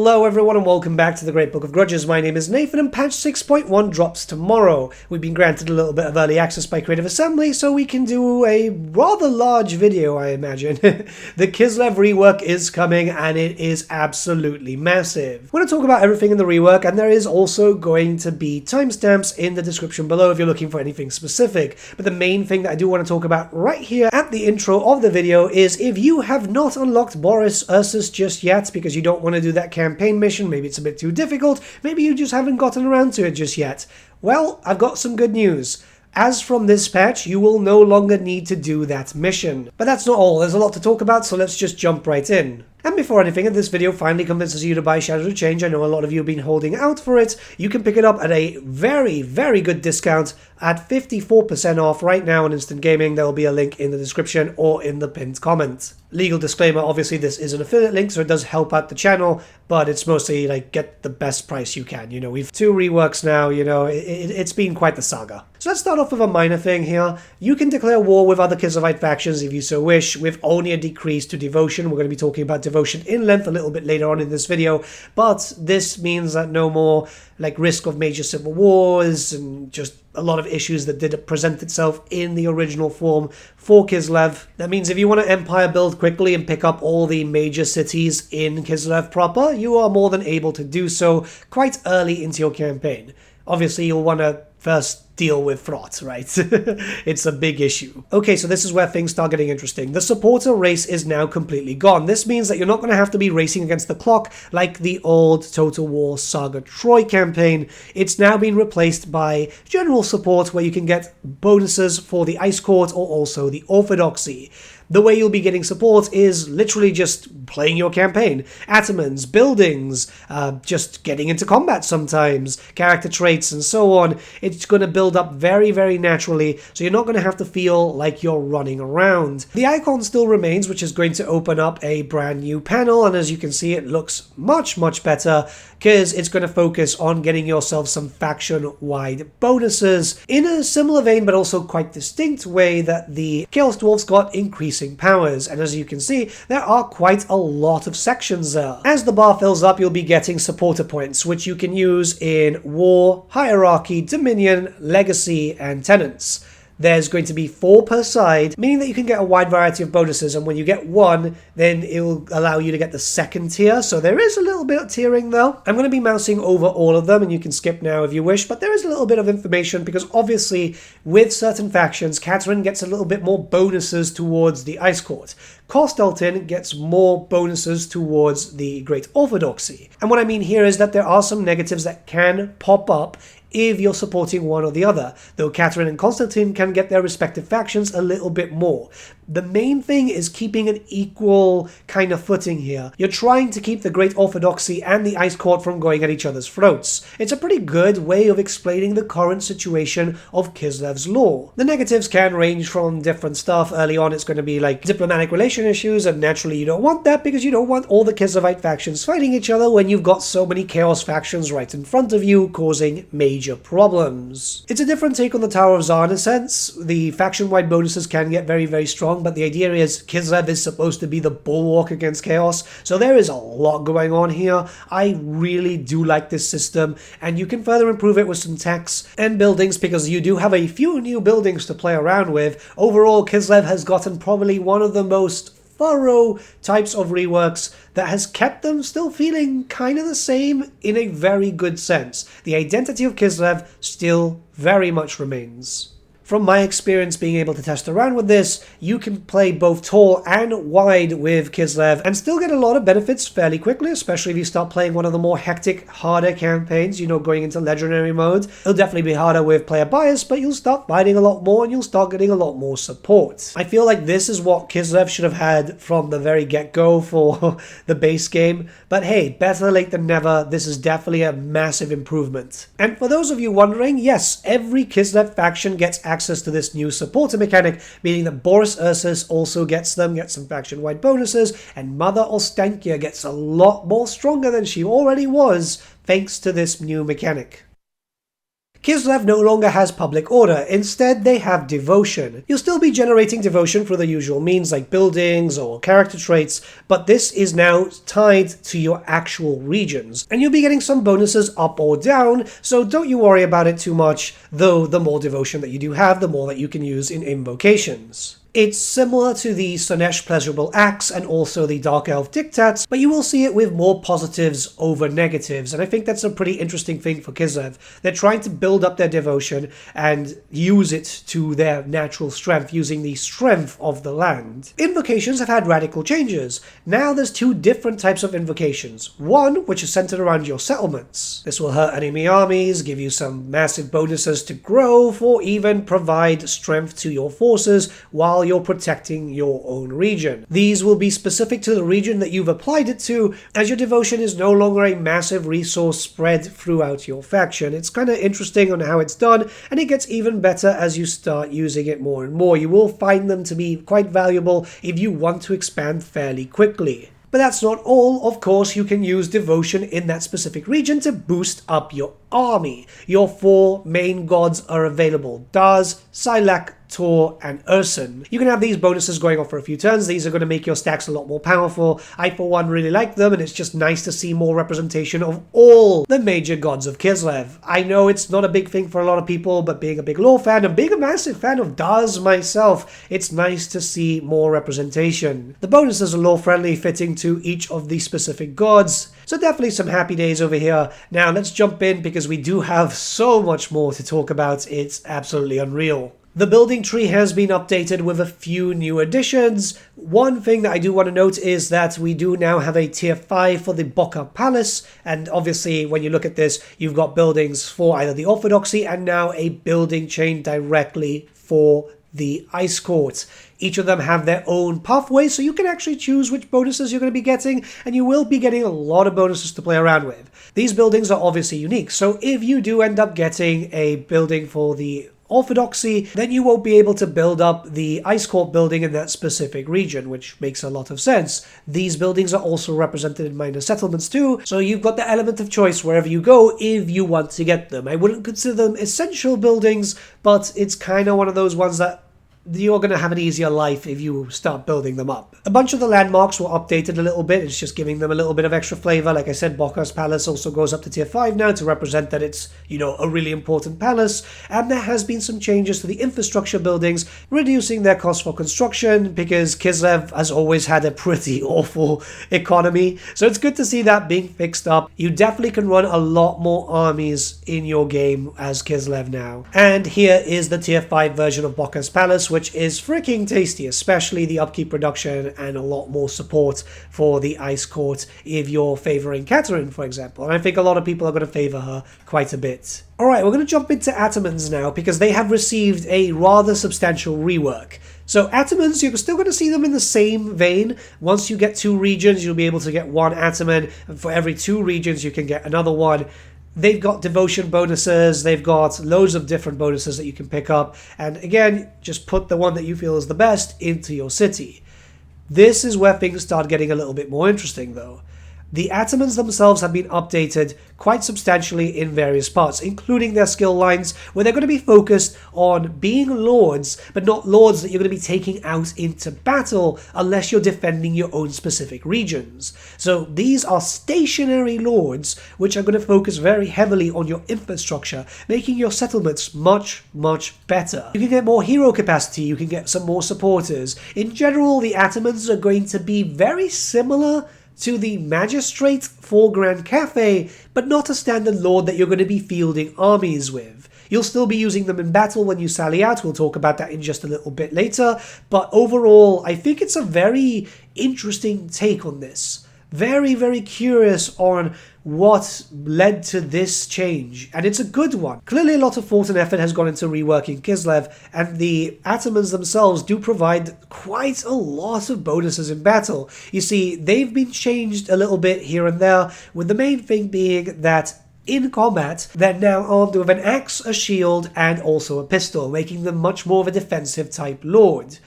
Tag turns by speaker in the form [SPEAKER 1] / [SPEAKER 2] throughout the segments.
[SPEAKER 1] Hello everyone and welcome back to the Great Book of Grudges. My name is Nathan and patch 6.1 drops tomorrow. We've been granted a little bit of early access by Creative Assembly so we can do a rather large video, I imagine. The Kislev Rework is coming and it is absolutely massive. We're going to talk about everything in the rework, and there is also going to be timestamps in the description below if you're looking for anything specific. But the main thing that I do want to talk about right here at the intro of the video is if you have not unlocked Boris Ursus just yet because you don't want to do that campaign mission, maybe it's a bit too difficult, maybe you just haven't gotten around to it just yet. Well, I've got some good news. As from this patch, you will no longer need to do that mission. But that's not all, there's a lot to talk about, so let's just jump right in. And before anything, if this video finally convinces you to buy Shadow to Change, I know a lot of you have been holding out for it, you can pick it up at a very, very good discount at 54% off right now on Instant Gaming. There will be a link in the description or in the pinned comment. Legal disclaimer, obviously this is an affiliate link, so it does help out the channel, but it's mostly like get the best price you can. You know, we've 2 reworks now, you know, it's been quite the saga. So let's start off with a minor thing here. You can declare war with other Kislevite factions if you so wish, with only a decrease to devotion. We're going to be talking about devotion in length a little bit later on in this video, but this means that no more like risk of major civil wars and just a lot of issues that did present itself in the original form for Kislev. That means if you want to empire build quickly and pick up all the major cities in Kislev proper, you are more than able to do so quite early into your campaign. Obviously, you'll want to first deal with Fraught, right? It's a big issue. Okay, so this is where things start getting interesting. The supporter race is now completely gone. This means that you're not going to have to be racing against the clock like the old Total War Saga Troy campaign. It's now been replaced by general support where you can get bonuses for the Ice Court or also the Orthodoxy. The way you'll be getting support is literally just playing your campaign. Atamans, buildings, just getting into combat sometimes, character traits and so on. It's going to build up very, very naturally, so you're not going to have to feel like you're running around. The icon still remains, which is going to open up a brand new panel, and as you can see, it looks much, much better because it's going to focus on getting yourself some faction-wide bonuses in a similar vein, but also quite distinct way that the Chaos Dwarfs got increasing powers. And as you can see, there are quite a lot of sections there. As the bar fills up, you'll be getting supporter points, which you can use in War, Hierarchy, Dominion, Legacy, and Tenants. There's going to be 4 per side, meaning that you can get a wide variety of bonuses, and when you get 1, then it will allow you to get the second tier, so there is a little bit of tiering though. I'm going to be mousing over all of them, and you can skip now if you wish, but there is a little bit of information, because obviously, with certain factions, Katarin gets a little bit more bonuses towards the Ice Court. Kostaltyn gets more bonuses towards the Great Orthodoxy. And what I mean here is that there are some negatives that can pop up if you're supporting one or the other, though Katarin and Kostaltyn can get their respective factions a little bit more. The main thing is keeping an equal kind of footing here. You're trying to keep the Great Orthodoxy and the Ice Court from going at each other's throats. It's a pretty good way of explaining the current situation of Kislev's law. The negatives can range from different stuff. Early on it's going to be like diplomatic relation issues, and naturally you don't want that because you don't want all the Kislevite factions fighting each other when you've got so many Chaos factions right in front of you causing major problems. It's a different take on the Tower of Tsar in a sense. The faction-wide bonuses can get very, very strong, but the idea is Kislev is supposed to be the bulwark against chaos, so there is a lot going on here. I really do like this system, and you can further improve it with some techs and buildings because you do have a few new buildings to play around with. Overall, Kislev has gotten probably one of the most thorough types of reworks that has kept them still feeling kind of the same in a very good sense. The identity of Kislev still very much remains. From my experience being able to test around with this, you can play both tall and wide with Kislev and still get a lot of benefits fairly quickly, especially if you start playing one of the more hectic, harder campaigns, you know, going into legendary mode. It'll definitely be harder with player bias, but you'll start fighting a lot more and you'll start getting a lot more support. I feel like this is what Kislev should have had from the very get-go for the base game, but hey, better late than never. This is definitely a massive improvement. And for those of you wondering, yes, every Kislev faction gets access to this new supporter mechanic, meaning that Boris Ursus also gets some faction-wide bonuses, and Mother Ostankya gets a lot more stronger than she already was thanks to this new mechanic. Kislev no longer has public order, instead they have devotion. You'll still be generating devotion through the usual means like buildings or character traits, but this is now tied to your actual regions. And you'll be getting some bonuses up or down, so don't you worry about it too much, though the more devotion that you do have, the more that you can use in invocations. It's similar to the Slaanesh Pleasurable Acts and also the Dark Elf Diktats, but you will see it with more positives over negatives, and I think that's a pretty interesting thing for Kislev. They're trying to build up their devotion and use it to their natural strength, using the strength of the land. Invocations have had radical changes. Now there's two different types of invocations. One, which is centered around your settlements. This will hurt enemy armies, give you some massive bonuses to growth, or even provide strength to your forces while you're protecting your own region. These will be specific to the region that you've applied it to, as your devotion is no longer a massive resource spread throughout your faction. It's kind of interesting on how it's done, and it gets even better as you start using it more and more. You will find them to be quite valuable if you want to expand fairly quickly. But that's not all. Of course, you can use devotion in that specific region to boost up your army. Your 4 main gods are available: Daz, Silak, Tor, and Ursun. You can have these bonuses going on for a few turns. These are going to make your stacks a lot more powerful. I, for one, really like them, and it's just nice to see more representation of all the major gods of Kislev. I know it's not a big thing for a lot of people, but being a big lore fan and being a massive fan of Daz myself, it's nice to see more representation. The bonuses are lore-friendly, fitting to each of the specific gods. So definitely some happy days over here. Now let's jump in because we do have so much more to talk about. It's absolutely unreal. The building tree has been updated with a few new additions. One thing that I do want to note is that we do now have a tier 5 for the Boyar Palace, and obviously when you look at this, you've got buildings for either the Orthodoxy and now a building chain directly for the Ice Court. Each of them have their own pathway, so you can actually choose which bonuses you're going to be getting, and you will be getting a lot of bonuses to play around with. These buildings are obviously unique, so if you do end up getting a building for the Orthodoxy, then you won't be able to build up the Ice Court building in that specific region, which makes a lot of sense. These buildings are also represented in minor settlements too, so you've got the element of choice wherever you go if you want to get them. I wouldn't consider them essential buildings, but it's kind of one of those ones that you're going to have an easier life if you start building them up. A bunch of the landmarks were updated a little bit. It's just giving them a little bit of extra flavor. Like I said, Boyar's Palace also goes up to tier 5 now to represent that it's, a really important palace. And there has been some changes to the infrastructure buildings, reducing their cost for construction because Kislev has always had a pretty awful economy. So it's good to see that being fixed up. You definitely can run a lot more armies in your game as Kislev now. And here is the tier 5 version of Boyar's Palace, which is freaking tasty, especially the upkeep reduction and a lot more support for the Ice Court if you're favoring Katarin, for example. And I think a lot of people are going to favor her quite a bit. Alright, we're going to jump into Atamans now because they have received a rather substantial rework. So Atamans, you're still going to see them in the same vein. Once you get 2 regions, you'll be able to get 1 Ataman, and for every 2 regions you can get another one. They've got devotion bonuses, they've got loads of different bonuses that you can pick up, and again, just put the one that you feel is the best into your city. This is where things start getting a little bit more interesting though. The Atamans themselves have been updated quite substantially in various parts, including their skill lines, where they're going to be focused on being lords, but not lords that you're going to be taking out into battle unless you're defending your own specific regions. So these are stationary lords, which are going to focus very heavily on your infrastructure, making your settlements much, much better. You can get more hero capacity, you can get some more supporters. In general, the Atamans are going to be very similar to the Magistrate for Grand Cafe, but not a standard lord that you're going to be fielding armies with. You'll still be using them in battle when you sally out, we'll talk about that in just a little bit later, but overall, I think it's a very interesting take on this. Very, very curious on what led to this change, and it's a good one. Clearly a lot of thought and effort has gone into reworking Kislev, and the Atamans themselves do provide quite a lot of bonuses in battle. You see, they've been changed a little bit here and there, with the main thing being that in combat, they're now armed with an axe, a shield, and also a pistol, making them much more of a defensive type lord.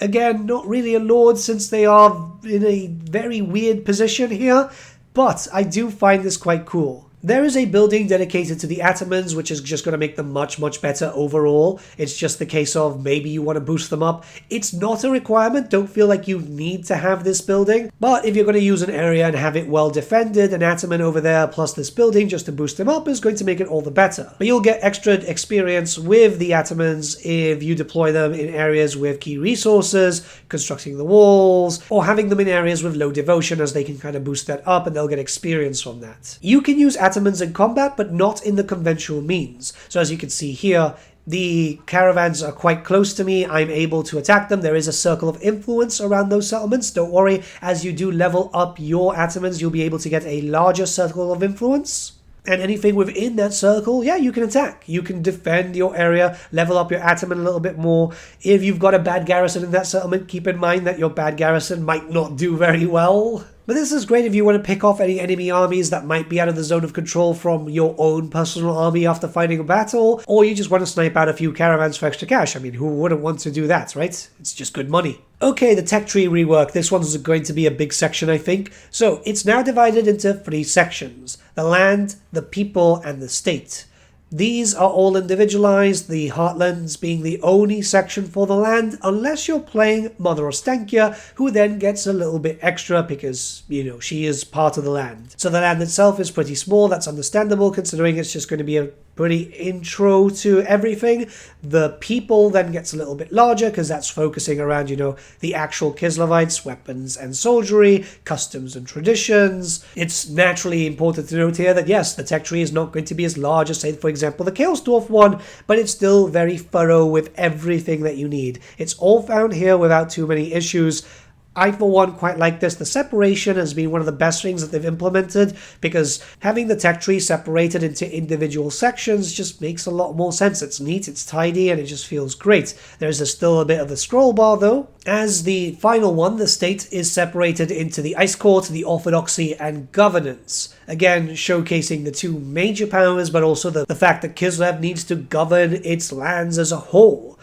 [SPEAKER 1] Again, not really a lord since they are in a very weird position here, but I do find this quite cool. There is a building dedicated to the Atamans, which is just going to make them much, much better overall. It's just the case of maybe you want to boost them up. It's not a requirement. Don't feel like you need to have this building. But if you're going to use an area and have it well defended, an Ataman over there plus this building just to boost them up is going to make it all the better. But you'll get extra experience with the Atamans if you deploy them in areas with key resources, constructing the walls, or having them in areas with low devotion, as they can kind of boost that up and they'll get experience from that. You can use Atamans in combat, but not in the conventional means. So as you can see here, the caravans are quite close to me. I'm able to attack them. There is a circle of influence around those settlements. Don't worry, as you do level up your Atamans, you'll be able to get a larger circle of influence. And anything within that circle, yeah, you can attack. You can defend your area, level up your Ataman a little bit more. If you've got a bad garrison in that settlement, keep in mind that your bad garrison might not do very well. But this is great if you want to pick off any enemy armies that might be out of the zone of control from your own personal army after fighting a battle, or you just want to snipe out a few caravans for extra cash. I mean, who wouldn't want to do that, right? It's just good money. Okay, the tech tree rework. This one's going to be a big section, I think. So it's now divided into 3 sections: the land, the people, and the state. These are all individualized, the Heartlands being the only section for the land, unless you're playing Mother Ostankya, who then gets a little bit extra because, you know, she is part of the land. So the land itself is pretty small. That's understandable considering it's just going to be a pretty intro to everything. The people then gets a little bit larger because that's focusing around, you know, the actual Kislevites, weapons and soldiery, customs and traditions. It's naturally important to note here that yes, the tech tree is not going to be as large as, say, for example, the Kaelsdorf one, but it's still very thorough with everything that you need. It's all found here without too many issues. I, for one, quite like this. The separation has been one of the best things that they've implemented, because having the tech tree separated into individual sections just makes a lot more sense. It's neat, it's tidy, and it just feels great. There's still a bit of a scroll bar, though. As the final one, the state is separated into the Ice Court, the Orthodoxy, and Governance. Again, showcasing the 2 major powers, but also the fact that Kislev needs to govern its lands as a whole.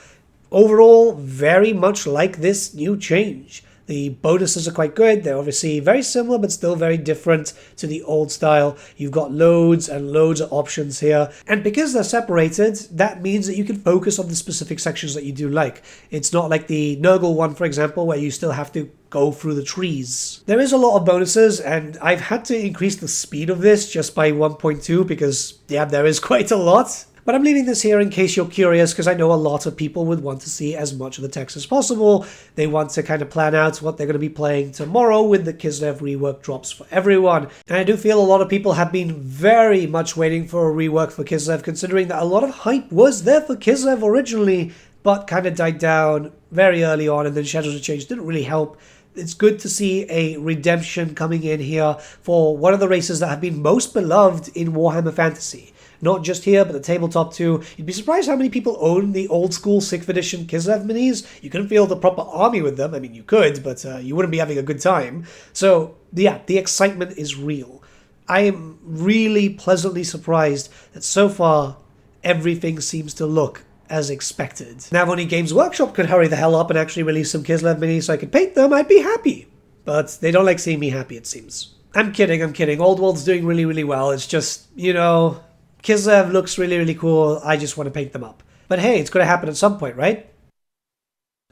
[SPEAKER 1] Overall, very much like this new change. The bonuses are quite good. They're obviously very similar, but still very different to the old style. You've got loads and loads of options here. And because they're separated, that means that you can focus on the specific sections that you do like. It's not like the Nurgle one, for example, where you still have to go through the trees. There is a lot of bonuses, and I've had to increase the speed of this just by 1.2 because, yeah, there is quite a lot. But I'm leaving this here in case you're curious, because I know a lot of people would want to see as much of the text as possible. They want to kind of plan out what they're going to be playing tomorrow with the Kislev rework drops for everyone. And I do feel a lot of people have been very much waiting for a rework for Kislev, considering that a lot of hype was there for Kislev originally, but kind of died down very early on, and then Shadows of Change didn't really help. It's good to see a redemption coming in here for one of the races that have been most beloved in Warhammer Fantasy. Not just here, but the tabletop too. You'd be surprised how many people own the old school 6th edition Kislev minis. You couldn't field a proper army with them. I mean, you could, but you wouldn't be having a good time. So, yeah, the excitement is real. I am really pleasantly surprised that so far, everything seems to look as expected. Now, if only Games Workshop could hurry the hell up and actually release some Kislev minis so I could paint them, I'd be happy. But they don't like seeing me happy, it seems. I'm kidding. Old World's doing really, really well. It's just, you know, Kislev looks really, really cool. I just want to paint them up. But hey, it's going to happen at some point, right?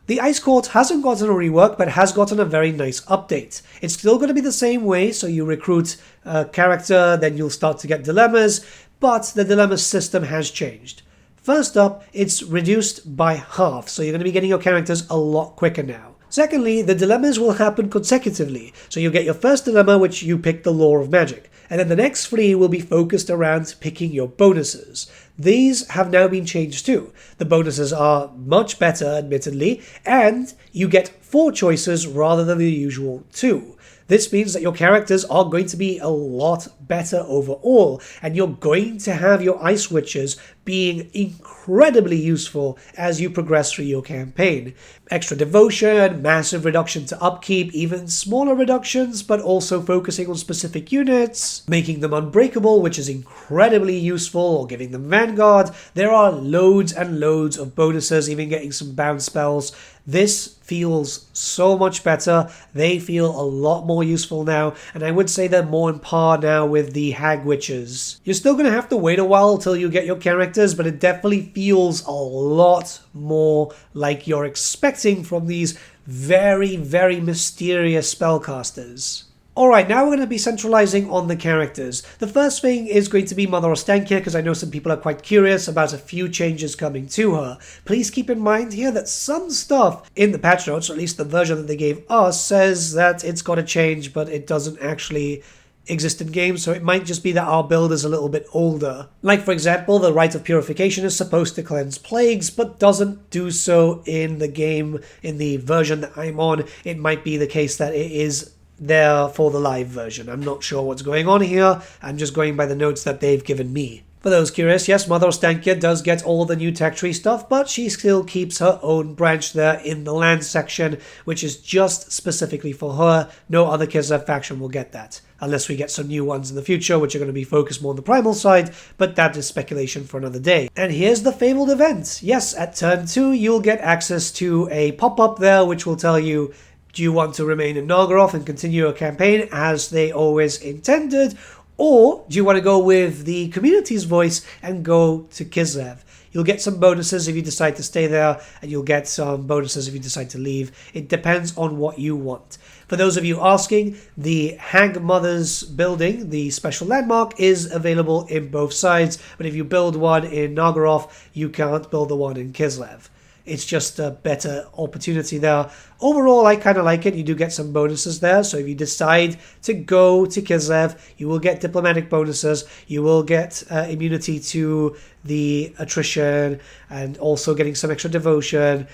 [SPEAKER 1] The Ice Court hasn't gotten a rework, but has gotten a very nice update. It's still going to be the same way, so you recruit a character, then you'll start to get dilemmas, but the dilemma system has changed. First up, it's reduced by half, so you're going to be getting your characters a lot quicker now. Secondly, the dilemmas will happen consecutively, so you'll get your first dilemma, which you pick the Law of Magic, and then the next 3 will be focused around picking your bonuses. These have now been changed too. The bonuses are much better, admittedly, and you get 4 choices rather than the usual 2. This means that your characters are going to be a lot better overall, and you're going to have your Ice Witches being incredibly useful as you progress through your campaign. Extra devotion, massive reduction to upkeep, even smaller reductions, but also focusing on specific units, making them unbreakable, which is incredibly useful, or giving them Vanguard. There are loads and loads of bonuses, even getting some bound spells. This feels so much better. They feel a lot more useful now, and I would say they're more in par now with the Hag Witches. You're still going to have to wait a while till you get your characters, but it definitely feels a lot more like you're expecting from these very, very mysterious spellcasters. Alright, now we're going to be centralizing on the characters. The first thing is going to be Mother Ostankya, because I know some people are quite curious about a few changes coming to her. Please keep in mind here that some stuff in the patch notes, or at least the version that they gave us, says that it's got to change, but it doesn't actually exist in game, so it might just be that our build is a little bit older. Like, for example, the Rite of Purification is supposed to cleanse plagues, but doesn't do so in the game. In the version that I'm on, it might be the case that it is there for the live version. I'm not sure what's going on here. I'm just going by the notes that they've given me. For those curious, yes, Mother Ostankya does get all the new tech tree stuff, but she still keeps her own branch there in the land section, which is just specifically for her. No other Kislev faction will get that, unless we get some new ones in the future, which are going to be focused more on the primal side, but that is speculation for another day. And here's the fabled event. Yes, at turn 2, you'll get access to a pop-up there, which will tell you, do you want to remain in Naldor and continue your campaign as they always intended? Or do you want to go with the community's voice and go to Kislev? You'll get some bonuses if you decide to stay there, and you'll get some bonuses if you decide to leave. It depends on what you want. For those of you asking, the Hag Mother's building, the special landmark, is available in both sides, but if you build one in Nagorov, you can't build the one in Kislev. It's just a better opportunity there. Overall, I kind of like it. You do get some bonuses there. So if you decide to go to Kislev, you will get diplomatic bonuses. You will get immunity to the attrition and also getting some extra devotion.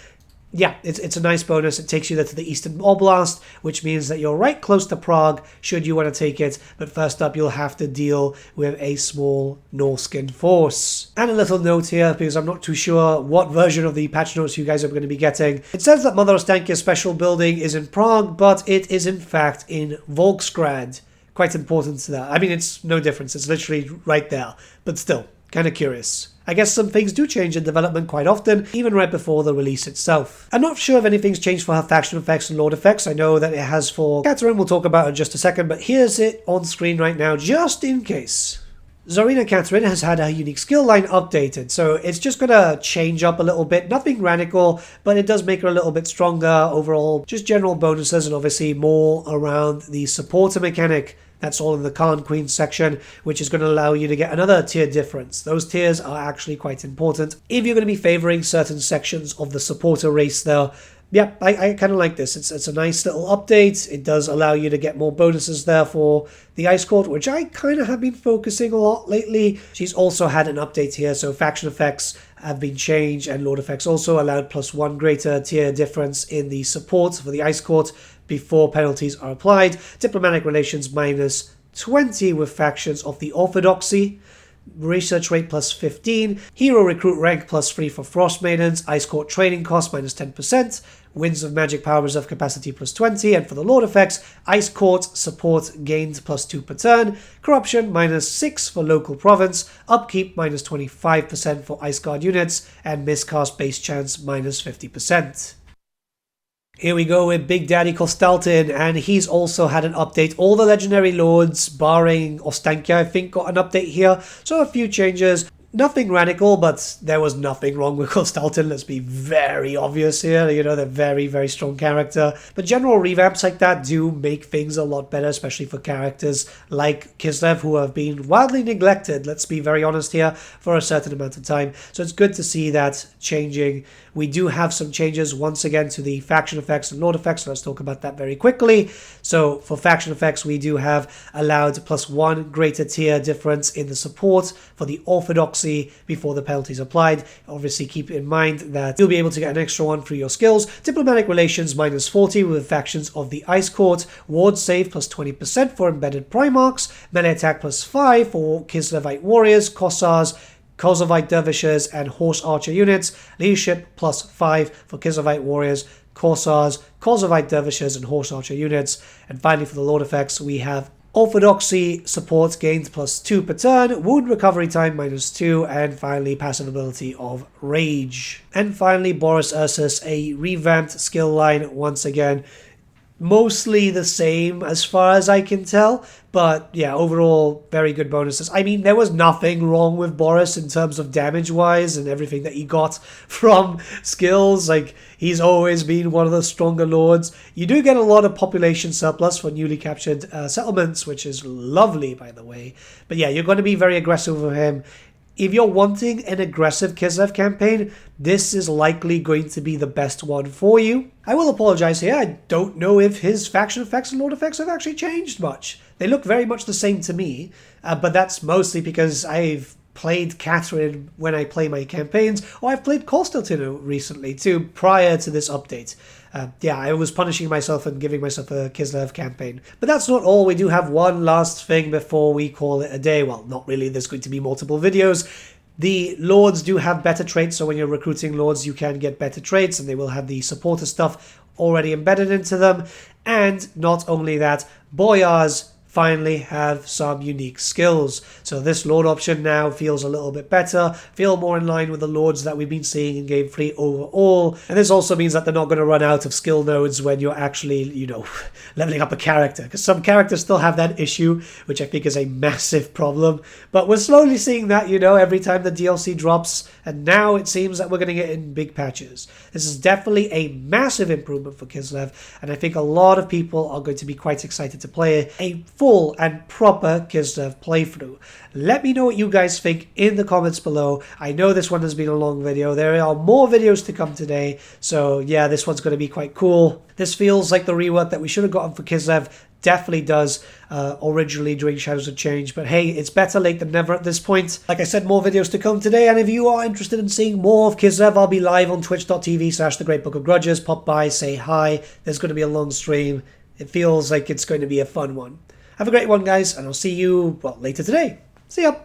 [SPEAKER 1] Yeah, it's a nice bonus. It takes you there to the Eastern Oblast, which means that you're right close to Prague, should you want to take it. But first up, you'll have to deal with a small Norskin force. And a little note here, because I'm not too sure what version of the patch notes you guys are going to be getting. It says that Mother Ostankya's special building is in Prague, but it is in fact in Volksgrad. Quite important to that. I mean, it's no difference. It's literally right there. But still, kind of curious. I guess some things do change in development quite often, even right before the release itself. I'm not sure if anything's changed for her faction effects and lord effects. I know that it has for Katarin, we'll talk about in just a second, but here's it on screen right now, just in case. Tzarina Katarin has had her unique skill line updated, so it's just going to change up a little bit. Nothing radical, but it does make her a little bit stronger overall. Just general bonuses and obviously more around the supporter mechanic. That's all in the Khan Queen section, which is going to allow you to get another tier difference. Those tiers are actually quite important if you're going to be favoring certain sections of the supporter race there. Yeah, I kind of like this. It's a nice little update. It does allow you to get more bonuses there for the Ice Court, which I kind of have been focusing a lot lately. She's also had an update here, so faction effects have been changed, and Lord effects also allowed +1 greater tier difference in the support for the Ice Court before penalties are applied. Diplomatic relations -20 with factions of the Orthodoxy. Research rate +15, hero recruit rank +3 for Frost Maidens, Ice Court training cost -10%, Winds of Magic Power Reserve Capacity +20, and for the Lord effects, Ice Court support gained +2 per turn, Corruption -6 for local province, Upkeep -25% for Ice Guard units, and Miscast base chance -50%. Here we go with Big Daddy Kostaltyn, and he's also had an update. All the legendary lords, barring Ostankya, I think, got an update here. So a few changes. Nothing radical, but there was nothing wrong with Kostaltyn. Let's be very obvious here. You know, they're very, very strong character. But general revamps like that do make things a lot better, especially for characters like Kislev, who have been wildly neglected, let's be very honest here, for a certain amount of time. So it's good to see that changing. We do have some changes once again to the faction effects and lord effects. So let's talk about that very quickly. So for faction effects, we do have allowed +1 greater tier difference in the support for the Orthodoxy before the penalties applied. Obviously keep in mind that you'll be able to get an extra one through your skills. Diplomatic relations -40 with factions of the Ice Court. Ward save +20% for embedded Primarchs. Melee attack +5 for Kislevite warriors, Kossars, Kosovite dervishes, and horse archer units. Leadership +5 for Kislevite warriors, Kossars, Kosovite dervishes, and horse archer units. And finally for the lord effects, we have Orthodoxy support gained +2 per turn, wound recovery time -2, and finally passive ability of Rage. And finally Boris Ursus, a revamped skill line once again. Mostly the same as far as I can tell, but yeah, overall very good bonuses. I mean, there was nothing wrong with Boris in terms of damage wise and everything that he got from skills. Like, he's always been one of the stronger lords. You do get a lot of population surplus for newly captured settlements, which is lovely, by the way. But yeah, you're going to be very aggressive with him. If you're wanting an aggressive Kislev campaign, this is likely going to be the best one for you. I will apologize here, I don't know if his faction effects and lord effects have actually changed much. They look very much the same to me, but that's mostly because I've played Katarin when I play my campaigns, or I've played Kostaltyn recently too, prior to this update. Yeah, I was punishing myself and giving myself a Kislev campaign. But that's not all. We do have one last thing before we call it a day. Well, not really. There's going to be multiple videos. The lords do have better traits, so when you're recruiting lords, you can get better traits, and they will have the supporter stuff already embedded into them. And not only that, Boyars finally have some unique skills. So this lord option now feels a little bit better, feel more in line with the lords that we've been seeing in Game 3 overall. And this also means that they're not going to run out of skill nodes when you're actually, you know, leveling up a character. Because some characters still have that issue, which I think is a massive problem. But we're slowly seeing that, you know, every time the DLC drops. And now it seems that we're going to get in big patches. This is definitely a massive improvement for Kislev. And I think a lot of people are going to be quite excited to play a full and proper Kislev playthrough. Let me know what you guys think in the comments below. I know this one has been a long video. There are more videos to come today. So yeah, this one's going to be quite cool. This feels like the rework that we should have gotten for Kislev. Definitely does originally during Shadows of Change. But hey, it's better late than never at this point. Like I said, more videos to come today. And if you are interested in seeing more of Kislev, I'll be live on twitch.tv/thegreatbookofgrudges. Pop by, say hi. There's going to be a long stream. It feels like it's going to be a fun one. Have a great one, guys, and I'll see you, well, later today. See ya!